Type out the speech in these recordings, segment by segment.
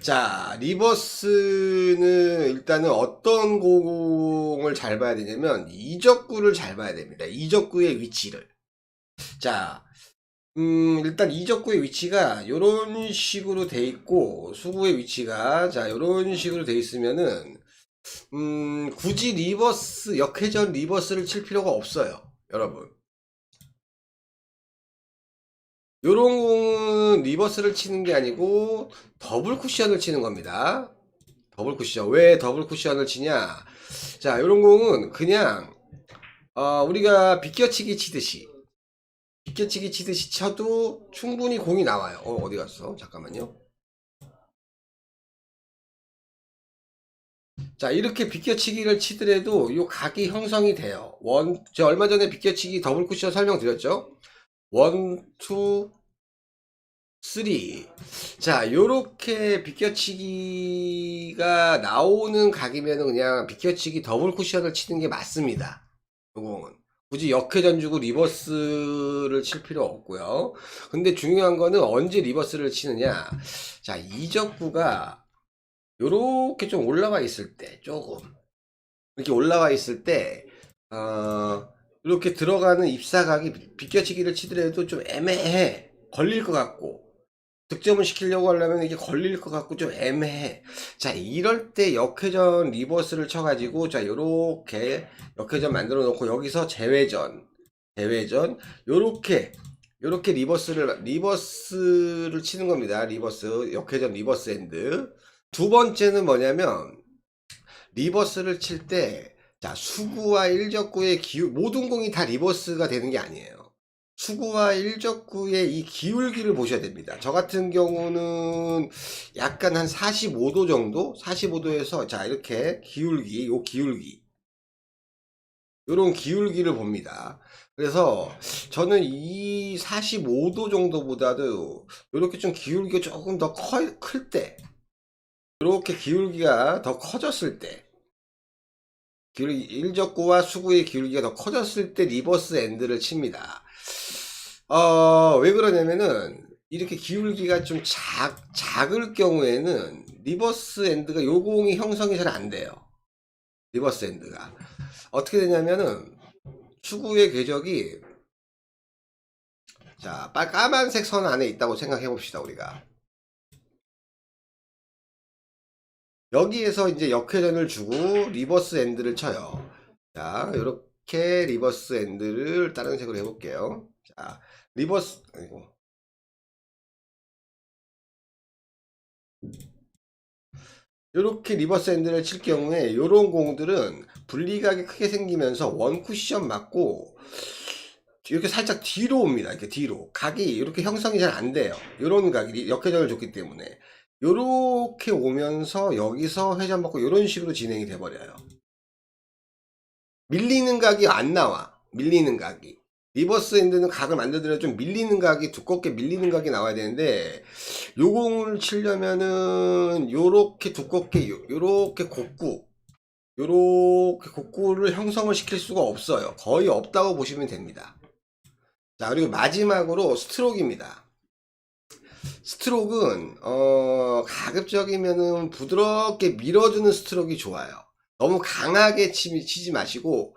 자, 리버스는 일단은 어떤 공을 잘 봐야 되냐면 이적구를 잘 봐야 됩니다. 이적구의 위치를. 자, 일단 이적구의 위치가 이런 식으로 돼 있고 수구의 위치가 자 이런 식으로 돼 있으면은 굳이 리버스 역회전 리버스를 칠 필요가 없어요, 여러분. 요런 공은 리버스를 치는 게 아니고 더블 쿠션을 치는 겁니다. 더블 쿠션. 왜 더블 쿠션을 치냐? 자, 요런 공은 그냥 우리가 비껴치기 치듯이 쳐도 충분히 공이 나와요. 어디 갔어? 잠깐만요. 자, 이렇게 비껴치기를 치더라도 요 각이 형성이 돼요. 제가 얼마 전에 비껴치기 더블 쿠션 설명드렸죠? 원, 투, 쓰리. 자, 요렇게 비껴치기가 나오는 각이면 그냥 비껴치기 더블 쿠션을 치는 게 맞습니다. 요 공은. 굳이 역회전 주고 리버스를 칠 필요 없고요. 근데 중요한 거는 언제 리버스를 치느냐. 자, 이적구가 요렇게 좀 올라와 있을 때, 조금. 이렇게 올라와 있을 때, 이렇게 들어가는 입사각이 비껴치기를 치더라도 좀 애매해. 걸릴 것 같고. 득점을 시키려고 하려면 이게 걸릴 것 같고 좀 애매해. 자, 이럴 때 역회전 리버스를 쳐가지고, 자, 요렇게 역회전 만들어 놓고, 여기서 요렇게 리버스를 치는 겁니다. 리버스, 역회전 리버스 엔드. 두 번째는 뭐냐면, 리버스를 칠 때, 자, 수구와 일적구의 모든 공이 다 리버스가 되는 게 아니에요. 수구와 일적구의 이 기울기를 보셔야 됩니다. 저 같은 경우는 약간 한 45도 정도? 45도에서, 자, 이렇게 요런 기울기를 봅니다. 그래서 저는 이 45도 정도보다도 이렇게 좀 기울기가 조금 더 클 때, 이렇게 기울기가 더 커졌을 때, 일적구와 수구의 기울기가 더 커졌을 때 리버스 엔드를 칩니다. 왜 그러냐면은 이렇게 기울기가 좀 작을 경우에는 리버스 엔드가 요 공이 형성이 잘 안 돼요. 리버스 엔드가 어떻게 되냐면은 수구의 궤적이, 자, 까만색 선 안에 있다고 생각해 봅시다. 우리가 여기에서 이제 역회전을 주고 리버스 엔드를 쳐요. 자, 요렇게 리버스 엔드를 다른 색으로 해볼게요. 자, 아이고. 요렇게 리버스 엔드를 칠 경우에 요런 공들은 분리각이 크게 생기면서 원 쿠션 맞고 이렇게 살짝 뒤로 옵니다. 이렇게 뒤로 각이 이렇게 형성이 잘 안 돼요. 요런 각이 역회전을 줬기 때문에 요렇게 오면서 여기서 회전 받고 요런 식으로 진행이 돼 버려요. 밀리는 각이 안 나와. 밀리는 각이. 리버스 엔드는 각을 만들더라도 좀 밀리는 각이, 두껍게 밀리는 각이 나와야 되는데, 요 공을 치려면은, 요렇게 두껍게, 요렇게 곡구를 형성을 시킬 수가 없어요. 거의 없다고 보시면 됩니다. 자, 그리고 마지막으로 스트로크입니다. 스트로크는, 가급적이면은 부드럽게 밀어주는 스트로크가 좋아요. 너무 강하게 치지 마시고,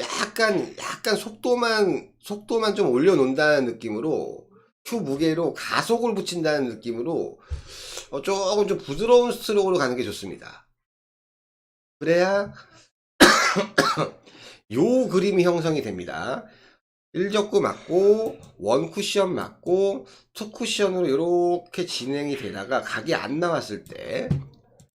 약간 속도만 좀 올려놓는다는 느낌으로, 큐 무게로 가속을 붙인다는 느낌으로, 조금 좀 부드러운 스트로크로 가는 게 좋습니다. 그래야, 요 그림이 형성이 됩니다. 1적구 맞고, 1쿠션 맞고, 2쿠션으로 이렇게 진행이 되다가, 각이 안 나왔을 때,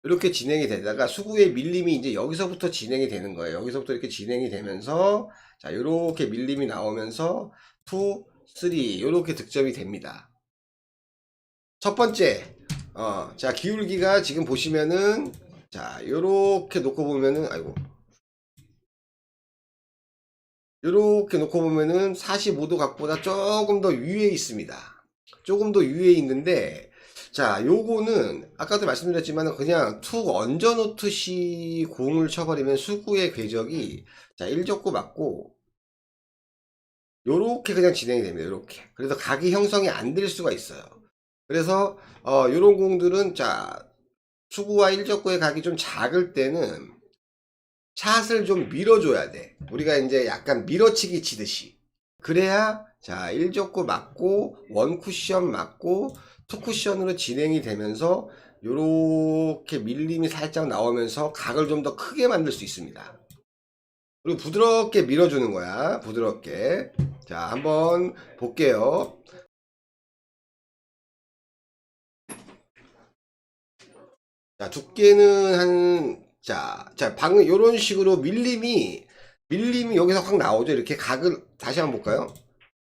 이렇게 진행이 되다가 수구의 밀림이 이제 여기서부터 진행이 되는 거예요. 여기서부터 이렇게 진행이 되면서 자, 이렇게 밀림이 나오면서 2, 3 이렇게 득점이 됩니다. 첫 번째, 자, 기울기가 지금 보시면은 자, 이렇게 놓고 보면은 아이고, 이렇게 놓고 보면은 45도 각보다 조금 더 위에 있습니다. 조금 더 위에 있는데, 자, 요거는 아까도 말씀드렸지만 그냥 툭 얹어 놓듯이 공을 쳐버리면 수구의 궤적이, 자, 1적구 맞고 요렇게 그냥 진행이 됩니다. 요렇게. 그래서 각이 형성이 안 될 수가 있어요. 그래서 요런 공들은, 자, 수구와 일적구의 각이 좀 작을 때는 샷을 좀 밀어줘야 돼. 우리가 이제 약간 밀어치기 치듯이. 그래야 자 1적구 맞고 1쿠션 맞고 2쿠션으로 진행이 되면서 요렇게 밀림이 살짝 나오면서 각을 좀 더 크게 만들 수 있습니다. 그리고 부드럽게 밀어주는 거야. 부드럽게. 자 한번 볼게요. 자 두께는 방금 요런 식으로 밀림이 여기서 확 나오죠. 이렇게 각을 다시 한번 볼까요?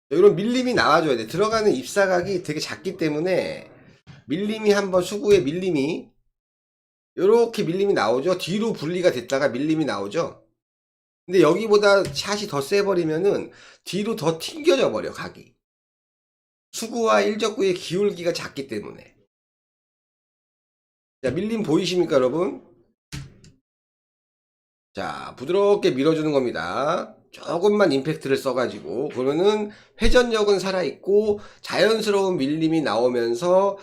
이런 밀림이 나와줘야 돼. 들어가는 입사각이 되게 작기 때문에 밀림이 한번 수구에 밀림이 요렇게 밀림이 나오죠. 뒤로 분리가 됐다가 밀림이 나오죠. 근데 여기보다 샷이 더 세버리면은 뒤로 더 튕겨져 버려 각이. 수구와 일적구의 기울기가 작기 때문에. 자 밀림 보이십니까 여러분? 자 부드럽게 밀어주는 겁니다. 조금만 임팩트를 써가지고 그러면은 회전력은 살아있고 자연스러운 밀림이 나오면서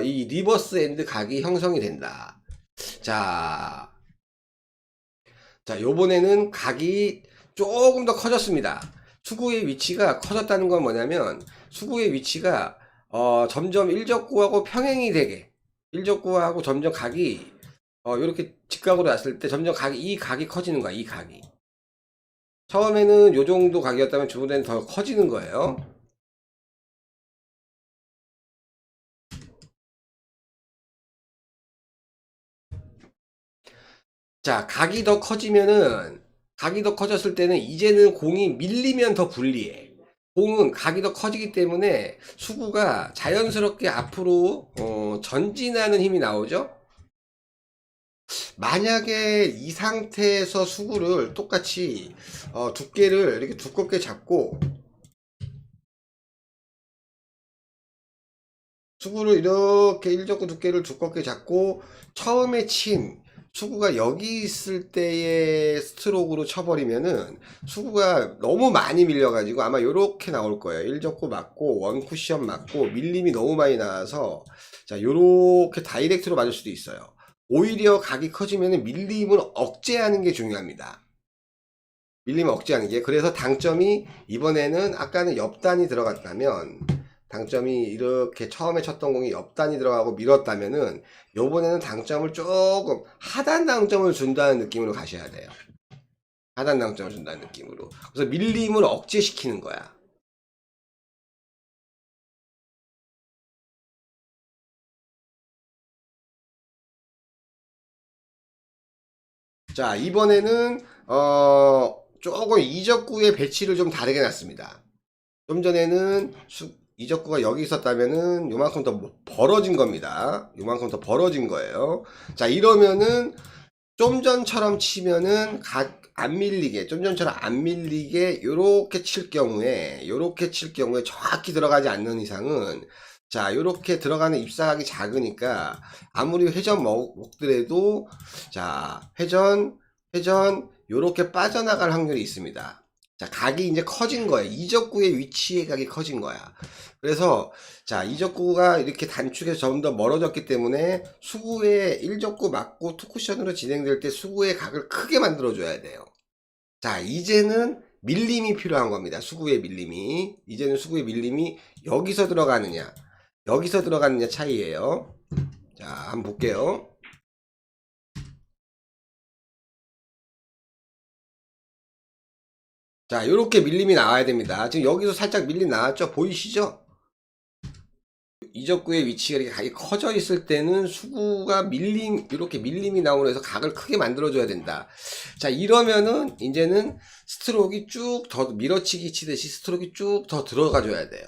이 리버스 엔드 각이 형성이 된다. 자 요번에는 각이 조금 더 커졌습니다. 수구의 위치가 커졌다는 건 뭐냐면 수구의 위치가 점점 일적구하고 평행이 되게 일적구하고 점점 각이 이렇게 직각으로 났을 때 점점 이 각이 커지는 거야. 이 각이 처음에는 요 정도 각이었다면 주문에는 더 커지는 거예요. 자 각이 더 커졌을 때는 이제는 공이 밀리면 더 불리해. 공은 각이 더 커지기 때문에 수구가 자연스럽게 앞으로 전진하는 힘이 나오죠. 만약에 이 상태에서 수구를 똑같이 두께를 이렇게 두껍게 잡고 수구를 이렇게 일적구 두께를 두껍게 잡고 처음에 친 수구가 여기 있을 때의 스트로크로 쳐버리면은 수구가 너무 많이 밀려가지고 아마 요렇게 나올 거예요. 일적구 맞고 원쿠션 맞고 밀림이 너무 많이 나와서 자 요렇게 다이렉트로 맞을 수도 있어요. 오히려 각이 커지면은 밀림을 억제하는 게 중요합니다. 밀림을 억제하는 게. 그래서 당점이 이번에는 아까는 옆단이 들어갔다면 당점이 이렇게 처음에 쳤던 공이 옆단이 들어가고 밀었다면은 요번에는 당점을 조금 하단 당점을 준다는 느낌으로 가셔야 돼요. 하단 당점을 준다는 느낌으로. 그래서 밀림을 억제시키는 거야. 자 이번에는 조금 이적구의 배치를 좀 다르게 놨습니다. 좀 전에는 이적구가 여기 있었다면은 요만큼 더 벌어진 겁니다. 요만큼 더 벌어진 거예요. 자 이러면은 좀 전처럼 치면은 각 안 밀리게 좀 전처럼 안 밀리게 요렇게 칠 경우에 정확히 들어가지 않는 이상은 자 요렇게 들어가는 입사각이 작으니까 아무리 회전 먹더라도 자 회전 요렇게 빠져나갈 확률이 있습니다. 자 각이 이제 커진 거예요. 이적구의 위치의 각이 커진 거야. 그래서 자 이적구가 이렇게 단축해서 좀 더 멀어졌기 때문에 수구에 1적구 맞고 투쿠션으로 진행될 때 수구의 각을 크게 만들어 줘야 돼요. 자 이제는 밀림이 필요한 겁니다. 수구의 밀림이. 이제는 수구의 밀림이 여기서 들어가느냐 차이예요. 자 한번 볼게요. 자 요렇게 밀림이 나와야 됩니다. 지금 여기서 살짝 밀림 나왔죠? 보이시죠? 이적구의 위치가 이렇게 각이 커져 있을 때는 수구가 이렇게 밀림이 나오고 해서 각을 크게 만들어 줘야 된다. 자 이러면은 이제는 스트로크가 쭉 더 밀어치기 치듯이 스트로크가 쭉 더 들어가 줘야 돼요.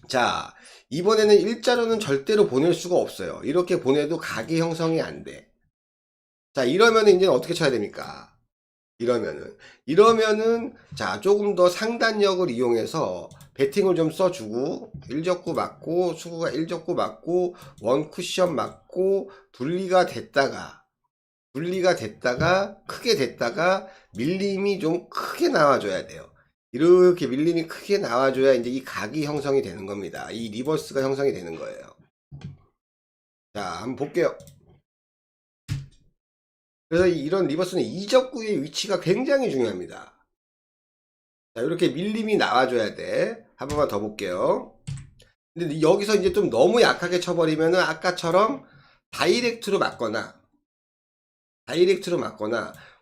자 이번에는 일자로는 절대로 보낼 수가 없어요. 이렇게 보내도 각이 형성이 안 돼. 자 이러면은 이제 어떻게 쳐야 됩니까? 이러면은 자 조금 더 상단력을 이용해서 배팅을 좀 써주고 1적구 맞고 수구가 1적구 맞고 원쿠션 맞고 분리가 됐다가 크게 됐다가 밀림이 좀 크게 나와줘야 돼요. 이렇게 밀림이 크게 나와줘야 이제 이 각이 형성이 되는 겁니다. 이 리버스가 형성이 되는 거예요. 자 한번 볼게요. 그래서 이런 리버스는 이적구의 위치가 굉장히 중요합니다. 자, 이렇게 밀림이 나와줘야 돼. 한 번만 더 볼게요. 근데 여기서 이제 좀 너무 약하게 쳐버리면은 아까처럼 다이렉트로 맞거나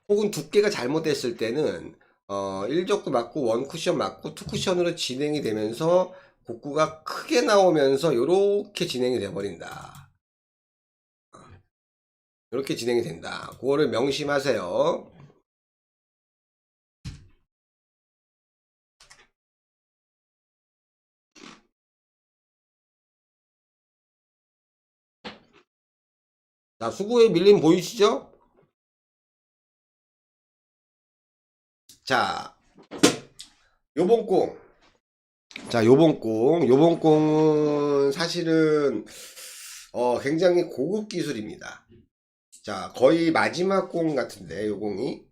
혹은 두께가 잘못됐을 때는 1적구 맞고 1쿠션 맞고 2쿠션으로 진행이 되면서 곡구가 크게 나오면서 요렇게 진행이 돼 버린다. 이렇게 진행이 된다. 그거를 명심하세요. 자, 수구의 밀림 보이시죠? 자, 요번 공. 자, 요번 공은 사실은 굉장히 고급 기술입니다. 자, 거의 마지막 공 같은데, 요 공이.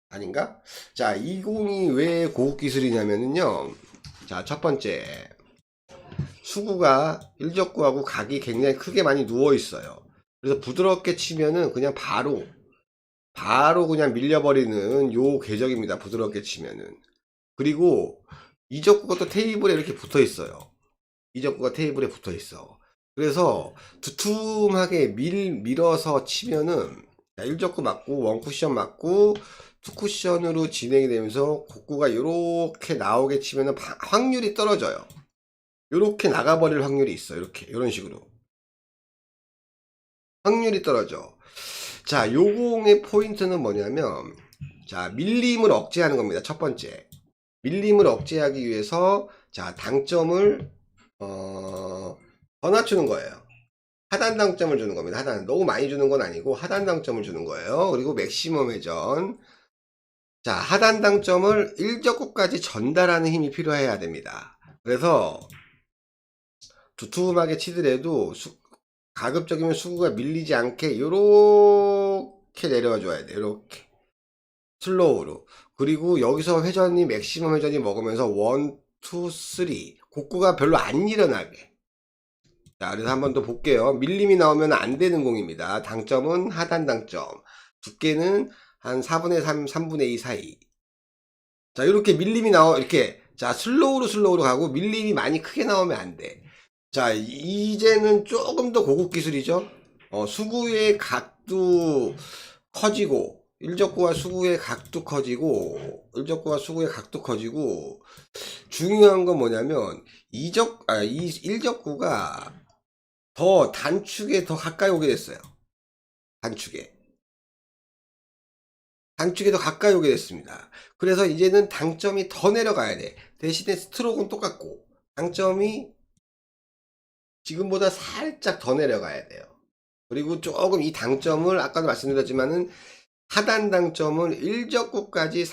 아닌가? 자, 이 공이 왜 고급 기술이냐면요. 자, 첫 번째. 수구가 일적구하고 각이 굉장히 크게 많이 누워 있어요. 그래서 부드럽게 치면은 그냥 바로 그냥 밀려버리는 요 궤적입니다. 부드럽게 치면은. 그리고 이적구가 또 테이블에 이렇게 붙어 있어요. 이적구가 테이블에 붙어 있어. 그래서 두툼하게 밀어서 치면은 1적구 맞고 1쿠션 맞고 2쿠션으로 진행이 되면서 곡구가 이렇게 나오게 치면은 확률이 떨어져요. 이렇게 나가버릴 확률이 있어. 이렇게 이런 식으로 확률이 떨어져. 자, 요공의 포인트는 뭐냐면 자, 밀림을 억제하는 겁니다. 첫 번째, 밀림을 억제하기 위해서 자, 당점을 더 낮추는 거예요. 하단 당점을 주는 겁니다. 하단 너무 많이 주는 건 아니고 하단 당점을 주는 거예요. 그리고 맥시멈 회전. 자, 하단 당점을 1적구까지 전달하는 힘이 필요해야 됩니다. 그래서 두툼하게 치더라도 가급적이면 수구가 밀리지 않게 이렇게 내려와 줘야 돼. 이렇게 슬로우로. 그리고 여기서 회전이 맥시멈 회전이 먹으면서 1, 2, 3 곡구가 별로 안 일어나게. 자, 그래서 한번 더 볼게요. 밀림이 나오면 안 되는 공입니다. 당점은 하단 당점. 두께는 한 4분의 3, 3분의 2 사이. 자, 이렇게 밀림이 이렇게. 자, 슬로우로 가고 밀림이 많이 크게 나오면 안 돼. 자, 이제는 조금 더 고급 기술이죠. 수구의 각도 커지고, 일적구와 수구의 각도 커지고, 중요한 건 뭐냐면, 이 일적구가 더 단축에 더 가까이 오게 됐어요. 단축에. 단축에 더 가까이 오게 됐습니다. 그래서 이제는 당점이 더 내려가야 돼. 대신에 스트로크는 똑같고, 당점이 지금보다 살짝 더 내려가야 돼요. 그리고 조금 이 당점을 아까도 말씀드렸지만은 하단 당점은 일적구까지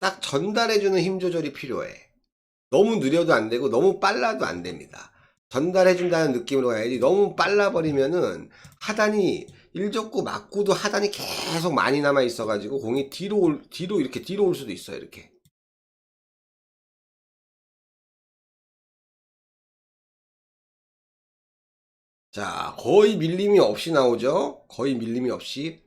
딱 전달해주는 힘 조절이 필요해. 너무 느려도 안 되고 너무 빨라도 안 됩니다. 전달해준다는 느낌으로 가야지. 너무 빨라버리면은 하단이 일적구 맞고도 하단이 계속 많이 남아 있어가지고 공이 이렇게 뒤로 올 수도 있어요. 이렇게. 자, 거의 밀림이 없이 나오죠. 거의 밀림이 없이.